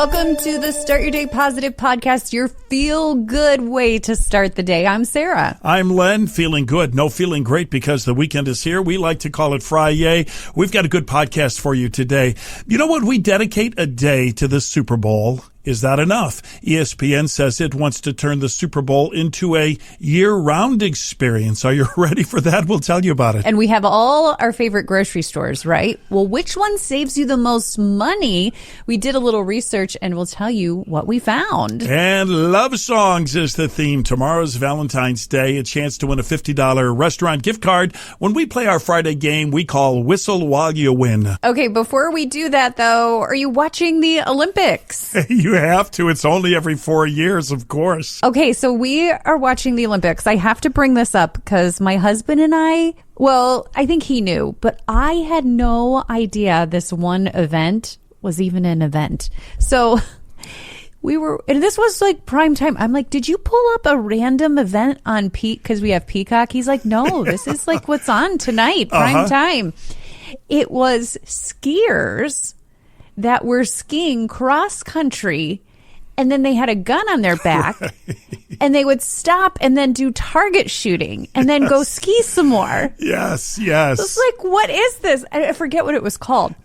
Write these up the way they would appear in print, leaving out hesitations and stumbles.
Welcome to the Start Your Day Positive podcast, your feel-good way to start the day. I'm Sarah. I'm Len, feeling good. No, feeling great because the weekend is here. We like to call it Friday. We've got a good podcast for you today. You know what? We dedicate a day to the Super Bowl. Is that enough? ESPN says it wants to turn the Super Bowl into a year-round experience. Are you ready for that? We'll tell you about it. And we have all our favorite grocery stores, right? Well, which one saves you the most money? We did a little research and we'll tell you what we found. And love songs is the theme. Tomorrow's Valentine's Day, a chance to win a $50 restaurant gift card. When we play our Friday game, we call Whistle While You Win. Okay, before we do that, though, are you watching the Olympics? You have to. It's only every 4 years, of course. Okay, so we are watching the Olympics. I have to bring this up because my husband and I think he knew, but I had no idea this one event was even an event. So and this was like prime time. I'm like, did you pull up a random event on because we have Peacock? He's like, no, this is like what's on tonight, prime time. It was skiers that were skiing cross country, and then they had a gun on their back, and they would stop and then do target shooting and then go ski some more. Yes. It's like, what is this? I forget what it was called,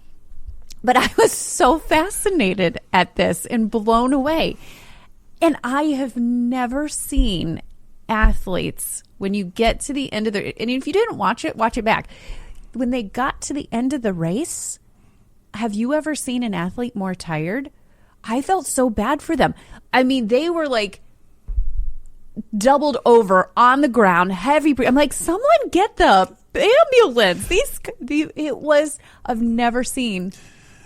but I was so fascinated at this and blown away. And I have never seen athletes, when you get to the end of and if you didn't watch it back. When they got to the end of the race, have you ever seen an athlete more tired? I felt so bad for them. I mean, they were like doubled over on the ground, heavy. I'm like, someone get the ambulance. I've never seen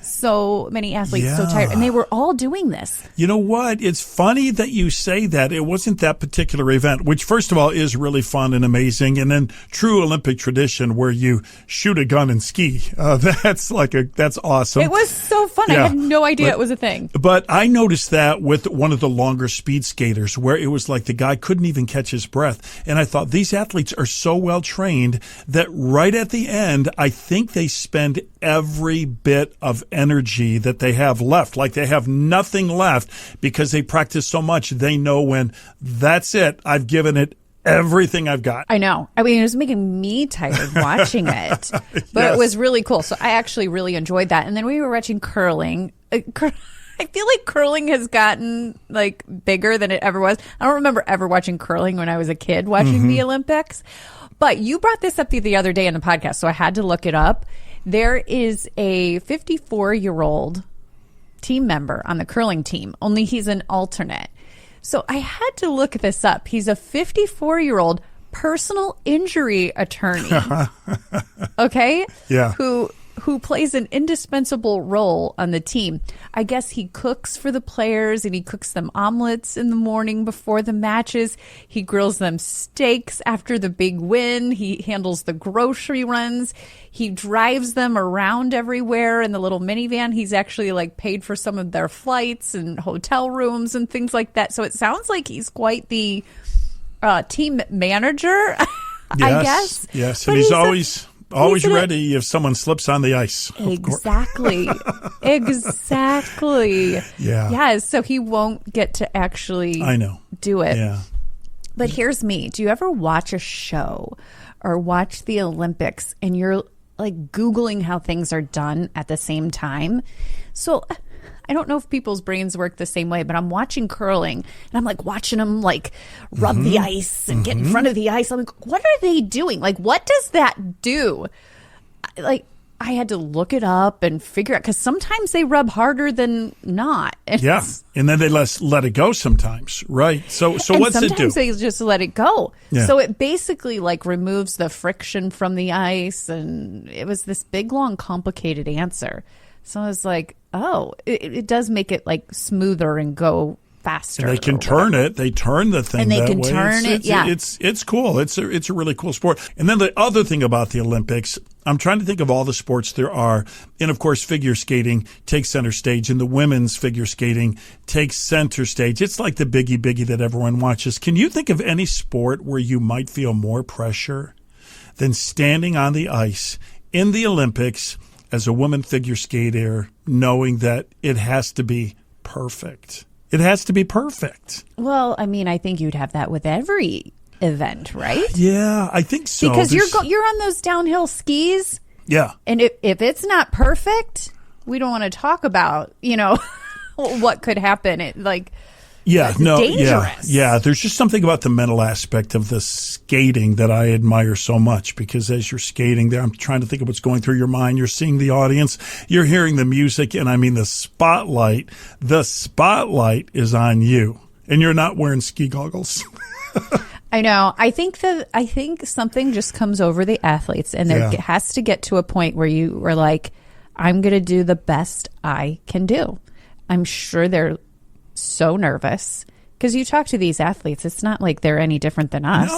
so many athletes so tired, and they were all doing this. You know what? It's funny that you say that. It wasn't that particular event, which first of all is really fun and amazing, and then true Olympic tradition where you shoot a gun and ski. That's awesome. It was so fun. Yeah. I had no idea it was a thing. But I noticed that with one of the longer speed skaters, where it was like the guy couldn't even catch his breath, and I thought these athletes are so well trained that right at the end, I think they spend every bit of energy that they have left. Like they have nothing left because they practice so much. They know when that's it. I've given it everything I've got. I know. I mean, it was making me tired watching it, but It was really cool. So I actually really enjoyed that. And then we were watching curling. I feel like curling has gotten like bigger than it ever was. I don't remember ever watching curling when I was a kid watching the Olympics, but you brought this up the other day in the podcast, so I had to look it up. There is a 54-year-old team member on the curling team, only he's an alternate. So I had to look this up. He's a 54-year-old personal injury attorney, okay? Yeah. Who plays an indispensable role on the team. I guess he cooks for the players, and he cooks them omelets in the morning before the matches. He grills them steaks after the big win. He handles the grocery runs. He drives them around everywhere in the little minivan. He's actually like paid for some of their flights and hotel rooms and things like that. So it sounds like he's quite the team manager, I guess. Yes, and he's always ready if someone slips on the ice. Exactly. Exactly. Yeah. Yes. So he won't get to actually do it. Yeah. But here's me. Do you ever watch a show or watch the Olympics and you're like Googling how things are done at the same time? So I don't know if people's brains work the same way, but I'm watching curling and I'm like watching them like rub the ice and get in front of the ice. I'm like, what are they doing? Like, what does that do? Like, I had to look it up and figure out, because sometimes they rub harder than not. And then they let it go sometimes, right? So what's it do? Sometimes they just let it go. Yeah. So it basically like removes the friction from the ice, and it was this big, long, complicated answer. So I was like, oh, it does make it like smoother and go faster. And they can turn it. They turn the thing and they that can way. turn it. Yeah, it's cool. It's a really cool sport. And then the other thing about the Olympics, I'm trying to think of all the sports there are, and of course, figure skating takes center stage, and the women's figure skating takes center stage. It's like the biggie that everyone watches. Can you think of any sport where you might feel more pressure than standing on the ice in the Olympics as a woman figure skater, knowing that it has to be perfect. It has to be perfect. Well, I mean, I think you'd have that with every event, right? Yeah, I think so. Because you're on those downhill skis. Yeah. And if it's not perfect, we don't want to talk about, what could happen. Dangerous. Yeah. There's just something about the mental aspect of the skating that I admire so much, because as you're skating there, I'm trying to think of what's going through your mind. You're seeing the audience, you're hearing the music, and I mean the spotlight is on you, and you're not wearing ski goggles. I know. I think something just comes over the athletes, and there has to get to a point where you are like, I'm going to do the best I can do. I'm sure they're so nervous, because you talk to these athletes, it's not like they're any different than us.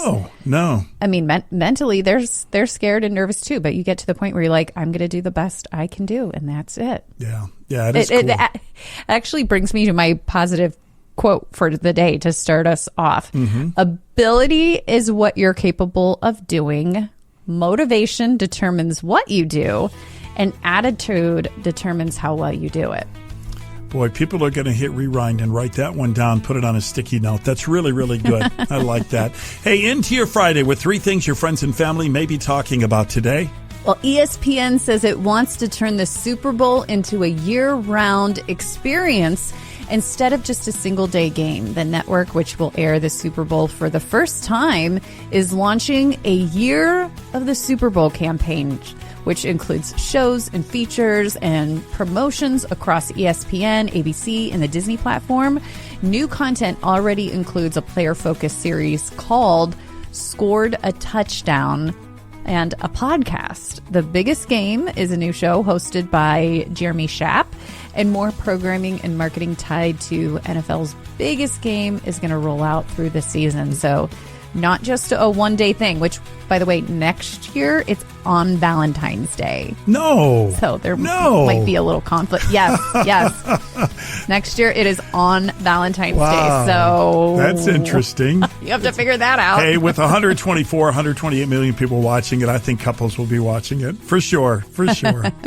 No. I mean, mentally, they're scared and nervous too, but you get to the point where you're like, I'm going to do the best I can do, and that's it. Yeah. It is cool. It actually brings me to my positive quote for the day to start us off. Mm-hmm. Ability is what you're capable of doing. Motivation determines what you do, and attitude determines how well you do it. Boy, people are going to hit rewind and write that one down, put it on a sticky note. That's really, really good. I like that. Hey, into your Friday with 3 things your friends and family may be talking about today. Well, ESPN says it wants to turn the Super Bowl into a year-round experience instead of just a single-day game. The network, which will air the Super Bowl for the first time, is launching a Year of the Super Bowl campaign, which includes shows and features and promotions across ESPN, ABC, and the Disney platform. New content already includes a player-focused series called Scored a Touchdown and a podcast. The Biggest Game is a new show hosted by Jeremy Schaap, and more programming and marketing tied to NFL's Biggest Game is going to roll out through the season. So not just a one-day thing, which, by the way, next year it's on Valentine's Day. No. So there might be a little conflict. Yes. Next year it is on Valentine's Day. So that's interesting. You have to figure that out. Hey, with 128 million people watching it, I think couples will be watching it. For sure.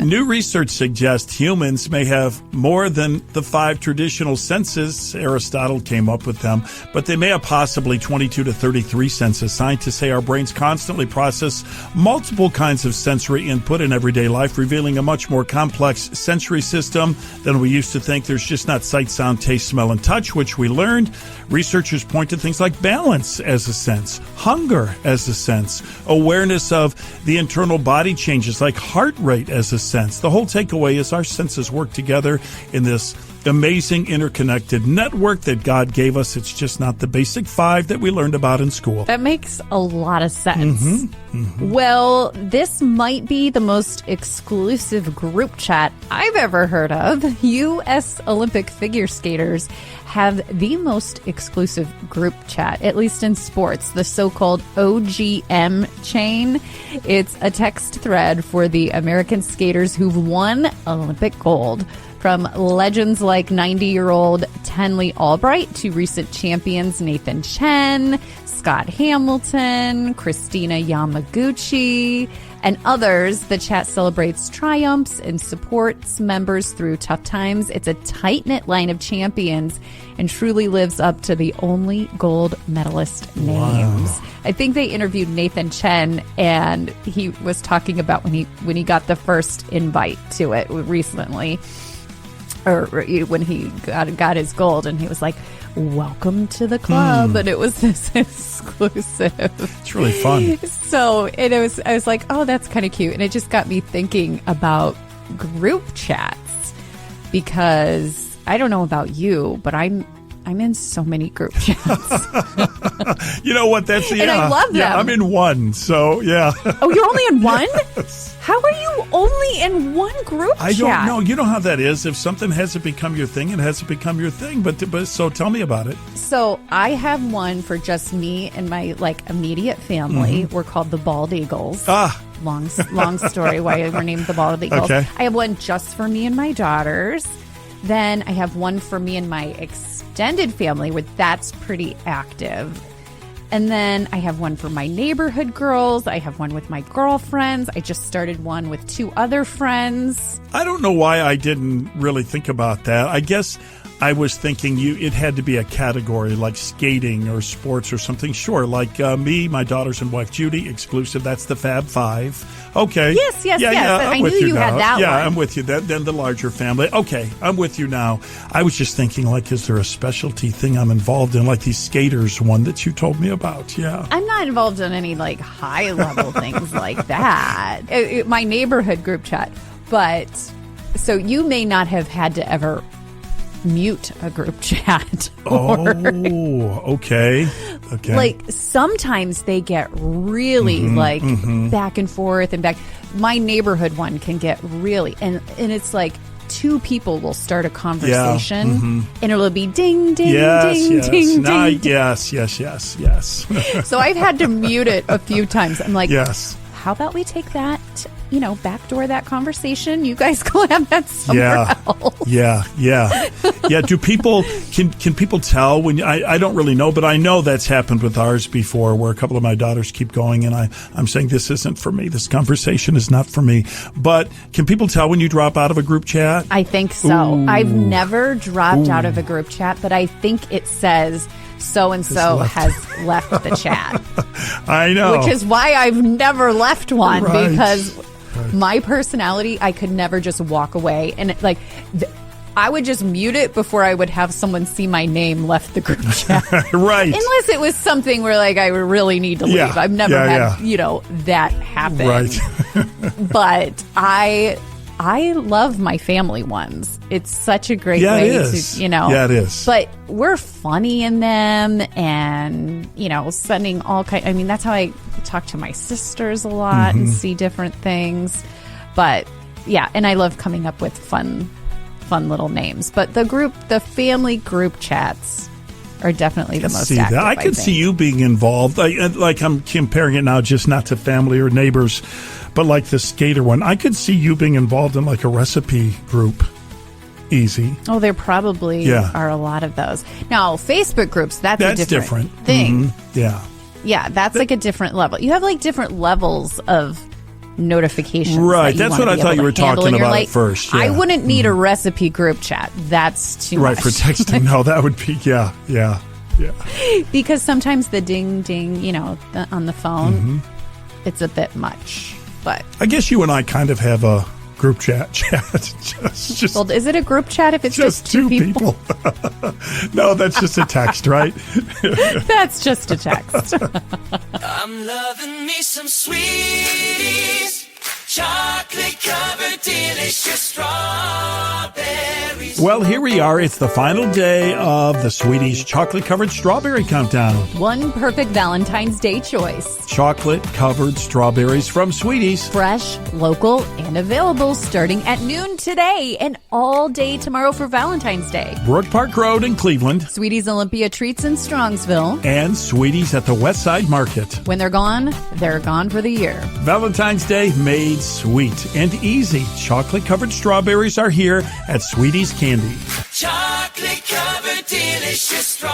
New research suggests humans may have more than the 5 traditional senses. Aristotle came up with them, but they may have possibly 22 to 33 senses. Scientists say our brains constantly process multiple kinds of sensory input in everyday life, revealing a much more complex sensory system than we used to think. There's just not sight, sound, taste, smell, and touch, which we learned. Researchers point to things like balance as a sense, hunger as a sense, awareness of the internal body changes like heart rate as a sense. The whole takeaway is our senses work together in this amazing interconnected network that God gave us. It's just not the basic 5 that we learned about in school. That makes a lot of sense. Well, this might be the most exclusive group chat I've ever heard of. U.S. Olympic figure skaters have the most exclusive group chat, at least in sports, the so-called OGM chain. It's a text thread for the American skaters who've won Olympic gold. From legends like 90-year-old Tenley Albright to recent champions Nathan Chen, Scott Hamilton, Christina Yamaguchi, and others, the chat celebrates triumphs and supports members through tough times. It's a tight-knit line of champions and truly lives up to the only gold medalist names. Wow. I think they interviewed Nathan Chen, and he was talking about when he got the first invite to it recently, or when he got his gold, and he was like, welcome to the club. And it was this exclusive. It's really fun. So I was like, oh, that's kind of cute. And it just got me thinking about group chats, because I don't know about you, but I'm in so many group chats. You know what? And I love them. Yeah, I'm in one. So yeah. Oh, you're only in one? Yes. How are you only in one group chat? I don't know. You know how that is. If something hasn't become your thing, it hasn't become your thing. But so tell me about it. So I have one for just me and my immediate family. We're called the Bald Eagles. Long story why we're named the Bald Eagles. Okay. I have one just for me and my daughters. Then I have one for me and my extended family, where that's pretty active. And then I have one for my neighborhood girls. I have one with my girlfriends. I just started one with 2 other friends. I don't know why I didn't really think about that. I guess I was thinking it had to be a category like skating or sports or something. Sure, like me, my daughters and wife Judy, exclusive. That's the Fab Five. Okay. Yes. I'm with knew you now. had that Yeah, one. I'm with you. Then the larger family. Okay, I'm with you now. I was just thinking, like, is there a specialty thing I'm involved in, like these skaters one that you told me about? Yeah. I'm not involved in any like high level things like that. My neighborhood group chat, but so you may not have had to ever mute a group chat. Okay. Like sometimes they get really back and forth and back. My neighborhood one can get really, and it's like two people will start a conversation and it'll be ding, ding, ding, ding, ding. Yes. So I've had to mute it a few times. I'm like, yes. How about we take that, backdoor that conversation? You guys go have that somewhere else. Yeah. Do people can people tell when I don't really know, but I know that's happened with ours before, where a couple of my daughters keep going, and I'm saying this isn't for me. This conversation is not for me. But can people tell when you drop out of a group chat? I think so. Ooh. I've never dropped out of a group chat, but I think it says so-and-so has left the chat. I know. Which is why I've never left one, Right. because my personality, I could never just walk away. And I would just mute it before I would have someone see my name left the group chat. Right. Unless it was something where I really need to leave. Yeah. I've never had, Yeah. that happen. Right. But I love my family ones. It's such a great way it is. to, Yeah, it is. But we're funny in them and, sending all kind. I mean, that's how I talk to my sisters a lot and see different things. But yeah, and I love coming up with fun little names. But the family group chats are definitely the most active. I could see you being involved. Like I'm comparing it now, just not to family or neighbors, but like the skater one. I could see you being involved in like a recipe group. Easy. Oh, there probably are a lot of those. Now, Facebook groups, that's a different thing. Yeah. Yeah, that's like a different level. You have like different levels of notifications. Right. That's what I thought you were talking about at first. Yeah. I wouldn't need a recipe group chat. That's too much. Right, for texting. No, that would be, yeah. Because sometimes the ding, ding, on the phone, it's a bit much. But I guess you and I kind of have a group chat. just well, is it a group chat if it's just two people? No, that's just a text, right? That's just a text. I'm loving me some sweeties, chocolate covered delicious strawberries. Well, here we are. It's the final day of the Sweeties Chocolate Covered Strawberry Countdown. One perfect Valentine's Day choice. Chocolate covered strawberries from Sweeties. Fresh, local, and available starting at noon today and all day tomorrow for Valentine's Day. Brook Park Road in Cleveland. Sweeties Olympia Treats in Strongsville. And Sweeties at the West Side Market. When they're gone for the year. Valentine's Day made sweet and easy. Chocolate covered strawberries are here at Sweeties Candy. Chocolate covered delicious strawberries.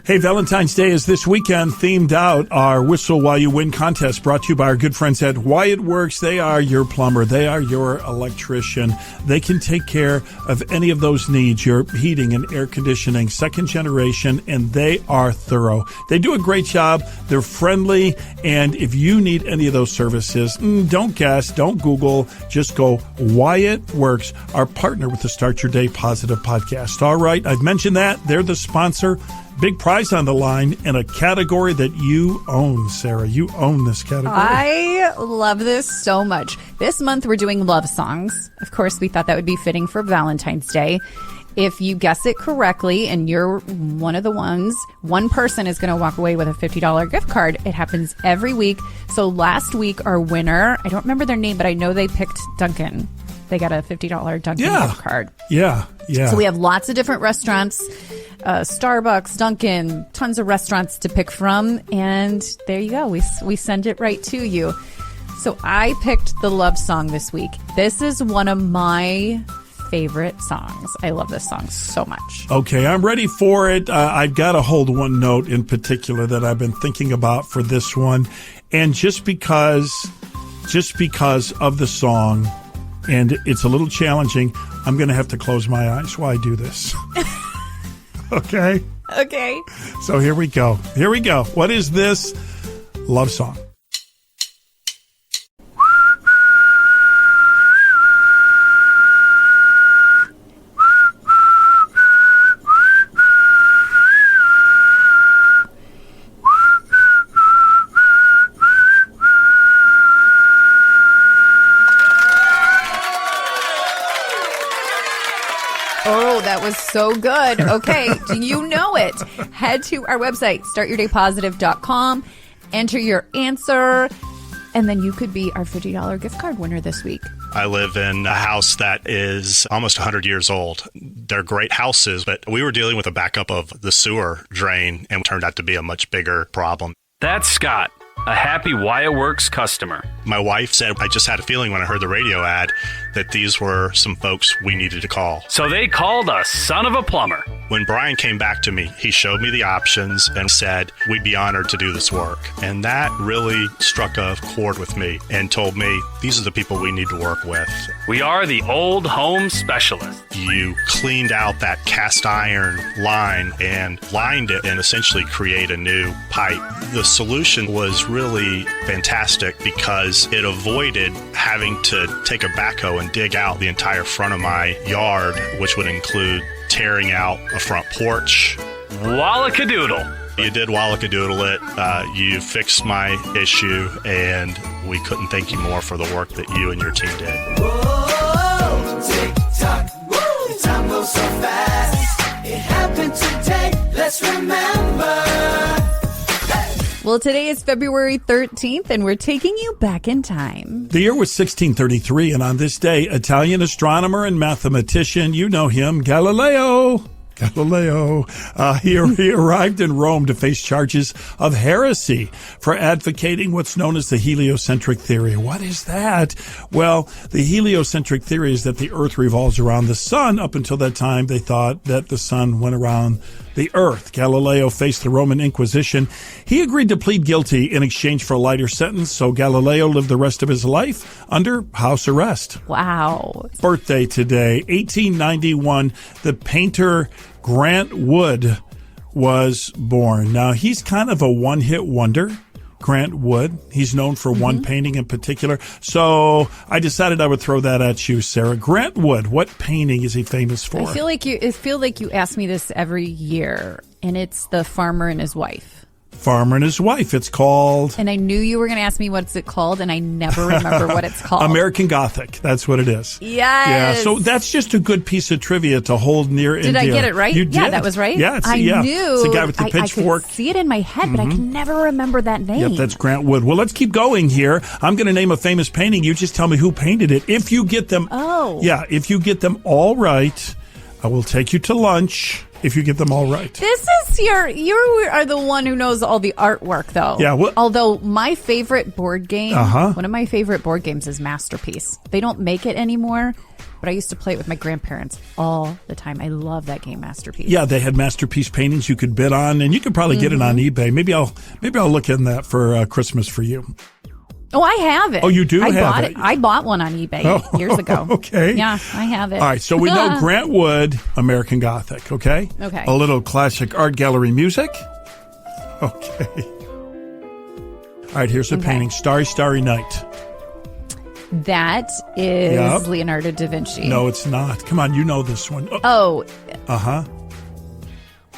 Hey, Valentine's Day is this weekend. Themed out our Whistle While You Win contest, brought to you by our good friends at Wyatt Works. They are your plumber. They are your electrician. They can take care of any of those needs, your heating and air conditioning, second generation, and they are thorough. They do a great job. They're friendly, and if you need any of those services, don't guess, don't Google, just go Wyatt Works, our partner with the Start Your Day Positive podcast. All right, I've mentioned that. They're the sponsor. Big prize on the line in a category that you own, Sarah. You own this category. I love this so much. This month we're doing love songs. Of course, we thought that would be fitting for Valentine's Day. If you guess it correctly and you're one of the ones, one person is going to walk away with a $50 gift card. It happens every week. So last week, our winner, I don't remember their name, but I know they picked Dunkin'. They got a $50 Dunkin' gift card. Yeah. So we have lots of different restaurants, Starbucks, Dunkin', tons of restaurants to pick from. And there you go. We send it right to you. So I picked the love song this week. This is one of my favorite songs. I love this song so much. Okay, I'm ready for it. I've got to hold one note in particular that I've been thinking about for this one. And just because of the song, and it's a little challenging. I'm going to have to close my eyes while I do this. Okay? Okay. So here we go. Here we go. What is this love song? Oh, that was so good. Okay, do you know it? Head to our website, startyourdaypositive.com, enter your answer, and then you could be our $50 gift card winner this week. I live in a house that is almost 100 years old. They're great houses, but we were dealing with a backup of the sewer drain, and it turned out to be a much bigger problem. That's Scott, a happy Wyatt Works customer. My wife said, I just had a feeling when I heard the radio ad that these were some folks we needed to call. So they called a son of a plumber. When Brian came back to me, he showed me the options and said, we'd be honored to do this work. And that really struck a chord with me and told me, these are the people we need to work with. We are the old home specialist. You cleaned out that cast iron line and lined it and essentially create a new pipe. The solution was really fantastic because it avoided having to take a backhoe and dig out the entire front of my yard, which would include tearing out a front porch. Wallacadoodle. You did wallacadoodle it. You fixed my issue, and we couldn't thank you more for the work that you and your team did. Whoa, tick tock, woo, the time goes so fast. It happened today, let's remember. Well, today is February 13th, and we're taking you back in time. The year was 1633, and on this day, Italian astronomer and mathematician, you know him, Galileo. He arrived in Rome to face charges of heresy for advocating what's known as the heliocentric theory. What is that? Well, the heliocentric theory is that the Earth revolves around the sun. Up until that time, they thought that the sun went around the Earth. Galileo faced the Roman Inquisition. He agreed to plead guilty in exchange for a lighter sentence, so Galileo lived the rest of his life under house arrest. Wow. Birthday today, 1891, the painter Grant Wood was born. Now, he's kind of a one-hit wonder, Grant Wood. He's known for one painting in particular. So I decided I would throw that at you, Sarah. Grant Wood, what painting is he famous for? I feel like you ask me this every year, and it's The Farmer and His Wife. Farmer and His Wife. It's called... And I knew you were going to ask me what's it called, and I never remember what it's called. American Gothic. That's what it is. Yes. Yeah, so that's just a good piece of trivia to hold near and dear. Did I get it right? You did. Yeah, that was right? Yeah, I knew. It's the guy with the pitchfork. I could see it in my head, but I can never remember that name. Yep, that's Grant Wood. Well, let's keep going here. I'm going to name a famous painting. You just tell me who painted it. If you get them... Oh. Yeah, if you get them all right, I will take you to lunch. If you get them all right. This is you are the one who knows all the artwork, though. Yeah. Although my favorite board game, one of my favorite board games is Masterpiece. They don't make it anymore, but I used to play it with my grandparents all the time. I love that game, Masterpiece. Yeah, they had Masterpiece paintings you could bid on, and you could probably get it on eBay. Maybe I'll look in that for Christmas for you. Oh, I have it. Oh, you do I have bought it? I bought one on eBay years ago. Okay. Yeah, I have it. All right, so we know Grant Wood, American Gothic, okay? Okay. A little classic art gallery music. Okay. All right, here's a painting, Starry, Starry Night. That is Leonardo da Vinci. No, it's not. Come on, you know this one. Oh. Uh-huh.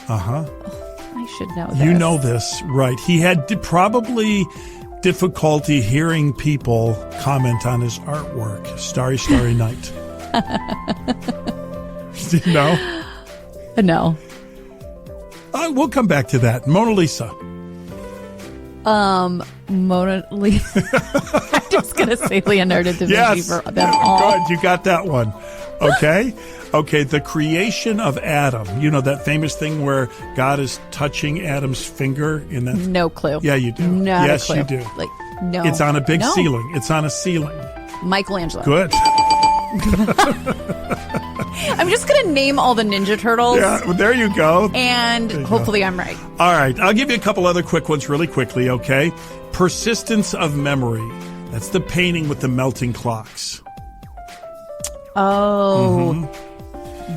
I should know this. You know this, right. He had probably difficulty hearing people comment on his artwork. Starry, Starry Night. Do you know? No. We'll come back to that. Mona Lisa. Mona Lisa. I'm just going to say Leonardo da Vinci for them all. Good, you got that one. Okay? Okay, the creation of Adam. You know that famous thing where God is touching Adam's finger in that? No clue. Yeah, you do. Not yes, a clue. you do. Like, no. It's on a big ceiling. It's on a ceiling. Michelangelo. Good. I'm just going to name all the Ninja Turtles. Yeah, well, there you go. And hopefully I'm right. All right, I'll give you a couple other quick ones really quickly, okay? Persistence of Memory. That's the painting with the melting clocks. Oh,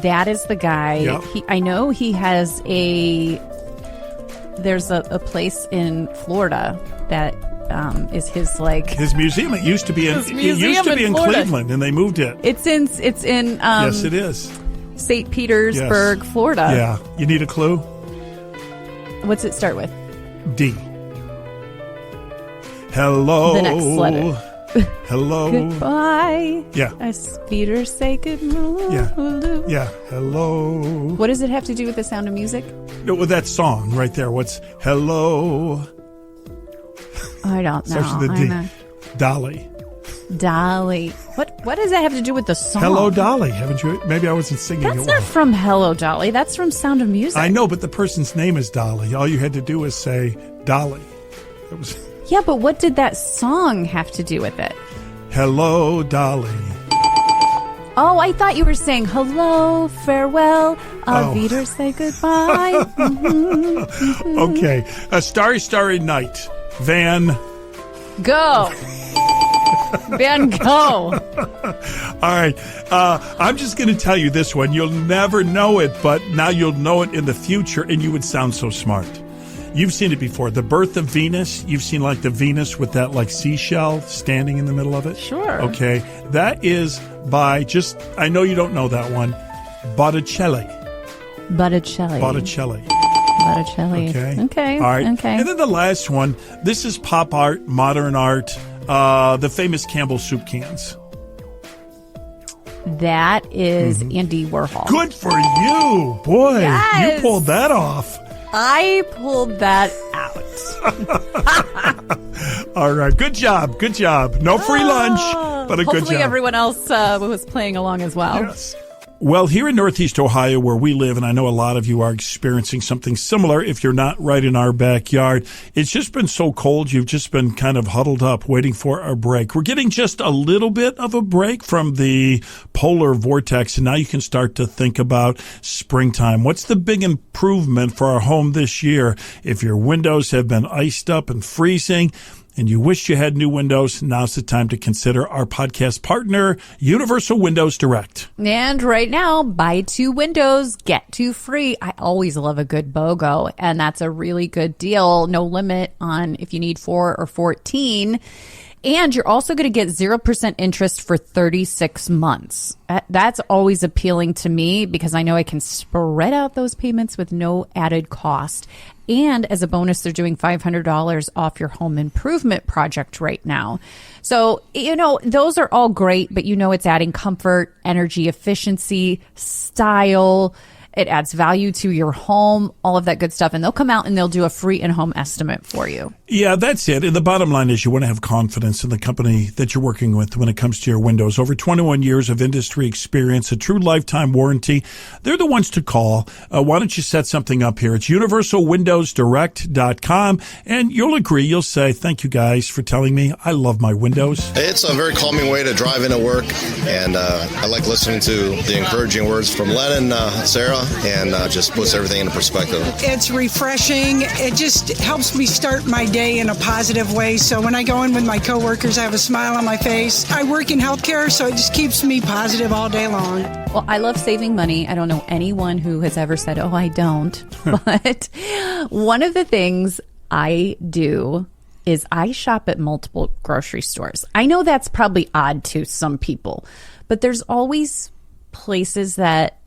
that is the guy. Yep. I know he has there's a place in Florida that is his like his museum. It used to be in Florida. Cleveland, and they moved it. It's in Yes, it is. St. Petersburg, Yes. Florida. Yeah. You need a clue? What's it start with? D. Hello. The next letter. Hello. Goodbye. Yeah. As Peter say goodbye. Yeah. Yeah. Hello. What does it have to do with the Sound of Music? No, with that song right there. What's hello? I don't know. Starts with a D. Dolly. Dolly. What does that have to do with the song? Hello, Dolly. Haven't you? Maybe I wasn't singing That's it not well. from Hello, Dolly. That's from Sound of Music. I know, but the person's name is Dolly. All you had to do was say Dolly. It was Yeah, but what did that song have to do with it? hello, Dolly. Oh, I thought you were saying hello, farewell, Oh. Aviter, say goodbye. Okay. A Starry, Starry Night. Van. Go. Ben, go. All right. I'm just going to tell you this one. You'll never know it, but now you'll know it in the future, and you would sound so smart. You've seen it before. The Birth of Venus. You've seen like the Venus with that like seashell standing in the middle of it? Sure. Okay. That is by I know you don't know that one, Botticelli. Botticelli. Botticelli. Botticelli. Okay. Okay. All right. Okay. And then the last one. This is pop art, modern art. The famous Campbell soup cans. That is Andy Warhol. Good for you, boy! Yes. You pulled that off. I pulled that out. All right, good job, good job. No free lunch, but a good job. Hopefully everyone else was playing along as well. Yes. Well, here in Northeast Ohio, where we live, and I know a lot of you are experiencing something similar if you're not right in our backyard, it's just been so cold. You've just been kind of huddled up waiting for a break. We're getting just a little bit of a break from the polar vortex, and now you can start to think about springtime. What's the big improvement for our home this year? If your windows have been iced up and freezing, and you wish you had new windows, now's the time to consider our podcast partner, Universal Windows Direct. And right now, buy 2 windows, get 2 free. I always love a good BOGO, and that's a really good deal. No limit on if you need 4 or 14. And you're also going to get 0% interest for 36 months. That's always appealing to me because I know I can spread out those payments with no added cost. And as a bonus, they're doing $500 off your home improvement project right now. So, those are all great, but it's adding comfort, energy efficiency, style. It adds value to your home, all of that good stuff. And they'll come out and they'll do a free in-home estimate for you. Yeah, that's it. And the bottom line is you want to have confidence in the company that you're working with when it comes to your windows. Over 21 years of industry experience, a true lifetime warranty. They're the ones to call. Why don't you set something up here? It's universalwindowsdirect.com. And you'll agree. You'll say, thank you guys for telling me I love my windows. It's a very calming way to drive into work. And I like listening to the encouraging words from Len and Sarah. And just puts everything into perspective. It's refreshing. It just helps me start my day in a positive way. So when I go in with my coworkers, I have a smile on my face. I work in healthcare, so it just keeps me positive all day long. Well, I love saving money. I don't know anyone who has ever said, oh, I don't. But one of the things I do is I shop at multiple grocery stores. I know that's probably odd to some people, but there's always places that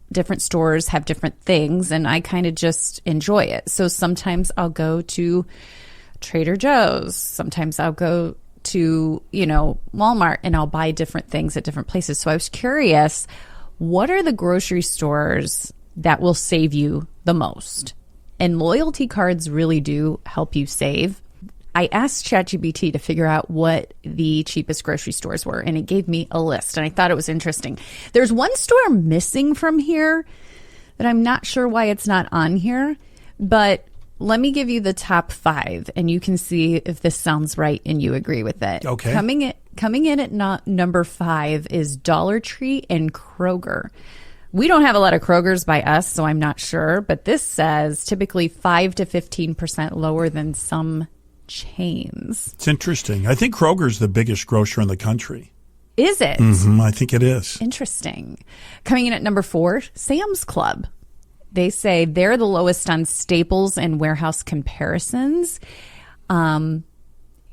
different stores have different things, and I kind of just enjoy it. So sometimes I'll go to Trader Joe's. Sometimes I'll go to, Walmart, and I'll buy different things at different places. So I was curious, what are the grocery stores that will save you the most? And loyalty cards really do help you save. I asked ChatGPT to figure out what the cheapest grocery stores were, and it gave me a list, and I thought it was interesting. There's one store missing from here that I'm not sure why it's not on here, but let me give you the top 5, and you can see if this sounds right and you agree with it. Okay. Coming in at number 5 is Dollar Tree and Kroger. We don't have a lot of Krogers by us, so I'm not sure, but this says typically 5 to 15% lower than some chains. It's interesting. I think Kroger's the biggest grocer in the country. Is it? I think it is. Interesting. Coming in at number 4, Sam's Club. They say they're the lowest on staples and warehouse comparisons,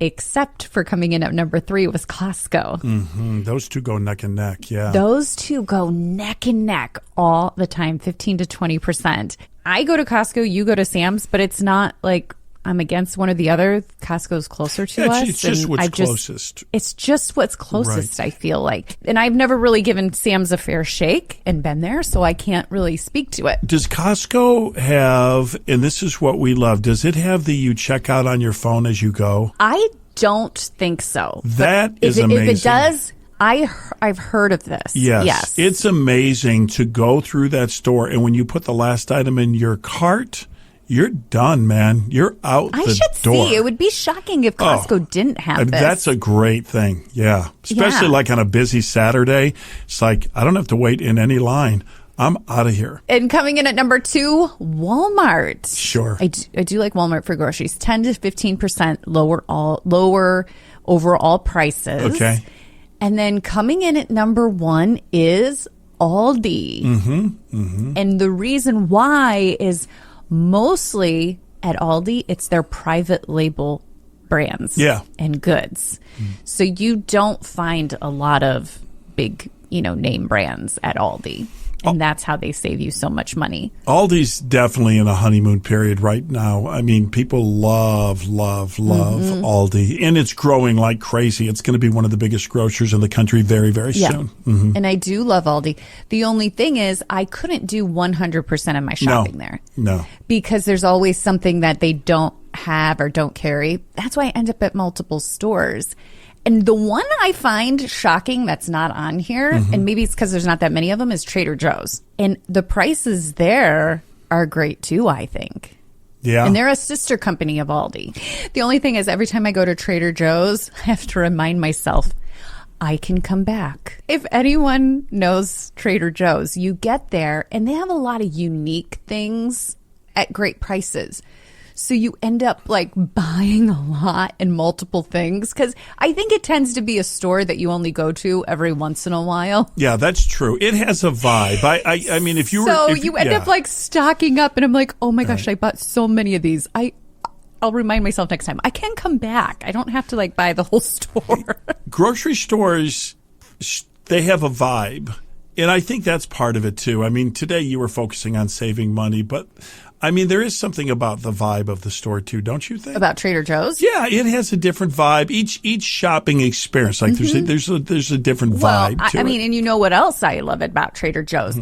except for coming in at number 3 was Costco. Those two go neck and neck, yeah. Those two go neck and neck all the time, 15 to 20%. I go to Costco, you go to Sam's, but it's not like I'm against one or the other. Costco's closer to us. It's just what's closest. It's just what's closest, right. I feel like. And I've never really given Sam's a fair shake and been there, so I can't really speak to it. Does Costco have, and this is what we love, does it have the you check out on your phone as you go? I don't think so. That is amazing. If it does, I've heard of this. Yes. It's amazing to go through that store, and when you put the last item in your cart, you're done, man. You're out the door. I should see. It would be shocking if Costco didn't have this. That's a great thing. Yeah. Especially like on a busy Saturday. It's like, I don't have to wait in any line. I'm out of here. And coming in at number 2, Walmart. Sure. I do like Walmart for groceries. 10 to 15% lower overall prices. Okay. And then coming in at number 1 is Aldi. And the reason why is mostly at Aldi, it's their private label brands and goods. So you don't find a lot of big, name brands at Aldi. And that's how they save you so much money. Aldi's definitely in a honeymoon period right now. I mean, people love Aldi. And it's growing like crazy. It's going to be one of the biggest grocers in the country very, very soon. And I do love Aldi. The only thing is I couldn't do 100% of my shopping there. No. Because there's always something that they don't have or don't carry. That's why I end up at multiple stores. And the one I find shocking that's not on here, and maybe it's because there's not that many of them, is Trader Joe's. And the prices there are great too, I think. Yeah. And they're a sister company of Aldi. The only thing is every time I go to Trader Joe's, I have to remind myself, I can come back. If anyone knows Trader Joe's, you get there and they have a lot of unique things at great prices. So you end up like buying a lot and multiple things because I think it tends to be a store that you only go to every once in a while. Yeah, that's true. It has a vibe. I mean, if you were... So you end up like stocking up and I'm like, oh my gosh, I bought so many of these. I'll remind myself next time. I can come back. I don't have to like buy the whole store. Grocery stores, they have a vibe. And I think that's part of it too. I mean, today you were focusing on saving money, but... I mean, there is something about the vibe of the store too, don't you think? About Trader Joe's? Yeah, it has a different vibe. Each shopping experience, like there's a different vibe to it. I mean, and you know what else I love about Trader Joe's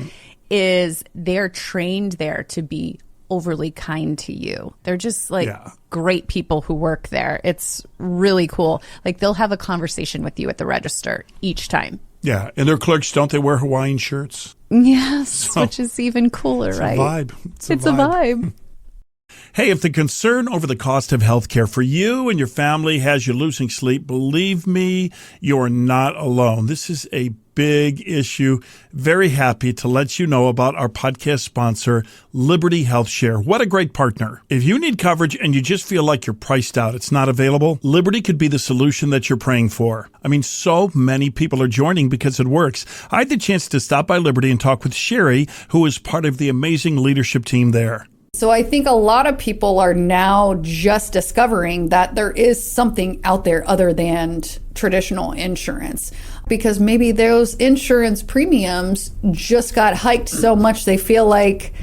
is they're trained there to be overly kind to you. They're just like great people who work there. It's really cool. Like they'll have a conversation with you at the register each time. Yeah, and their clerks, don't they wear Hawaiian shirts? Yes, which is even cooler, right? It's a vibe. Hey, if the concern over the cost of healthcare for you and your family has you losing sleep, believe me, you're not alone. This is a big issue. Very happy to let you know about our podcast sponsor, Liberty Health Share. What a great partner. If you need coverage and you just feel like you're priced out, it's not available, Liberty could be the solution that you're praying for. I mean, so many people are joining because it works. I had the chance to stop by Liberty and talk with Sherry, who is part of the amazing leadership team there. So I think a lot of people are now just discovering that there is something out there other than traditional insurance, because maybe those insurance premiums just got hiked so much they feel like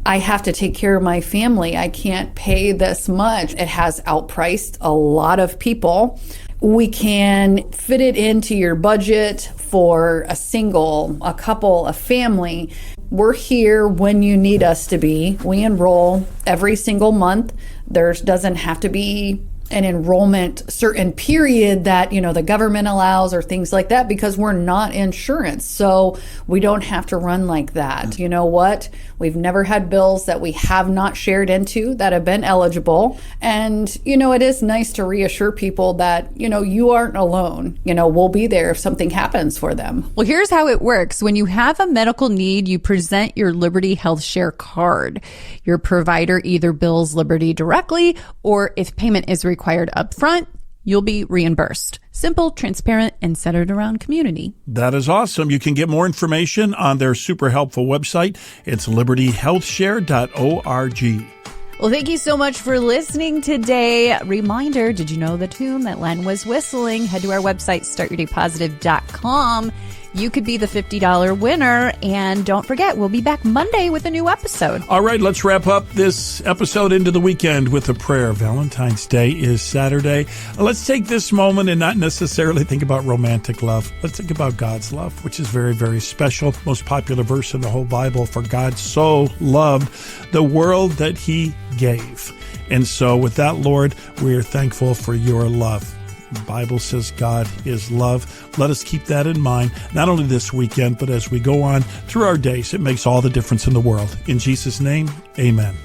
I have to take care of my family. I can't pay this much. It has outpriced a lot of people. We can fit it into your budget for a single, a couple, a family. We're here when you need us to be. We enroll every single month. There doesn't have to be an enrollment certain period that, the government allows or things like that, because we're not insurance. So we don't have to run like that. You know what? We've never had bills that we have not shared into that have been eligible. And, it is nice to reassure people that, you aren't alone. We'll be there if something happens for them. Well, here's how it works. When you have a medical need, you present your Liberty Health Share card. Your provider either bills Liberty directly, or if payment is required up front, you'll be reimbursed. Simple, transparent, and centered around community. That is awesome. You can get more information on their super helpful website. It's libertyhealthshare.org. Well, thank you so much for listening today. Reminder, did you know the tune that Len was whistling? Head to our website, startyourdaypositive.com. You could be the $50 winner. And don't forget, we'll be back Monday with a new episode. All right, let's wrap up this episode into the weekend with a prayer. Valentine's Day is Saturday. Let's take this moment and not necessarily think about romantic love. Let's think about God's love, which is very, very special. Most popular verse in the whole Bible, for God so loved the world that he gave. And so with that, Lord, we are thankful for your love. The Bible says God is love. Let us keep that in mind, not only this weekend, but as we go on through our days. It makes all the difference in the world. In Jesus' name, amen.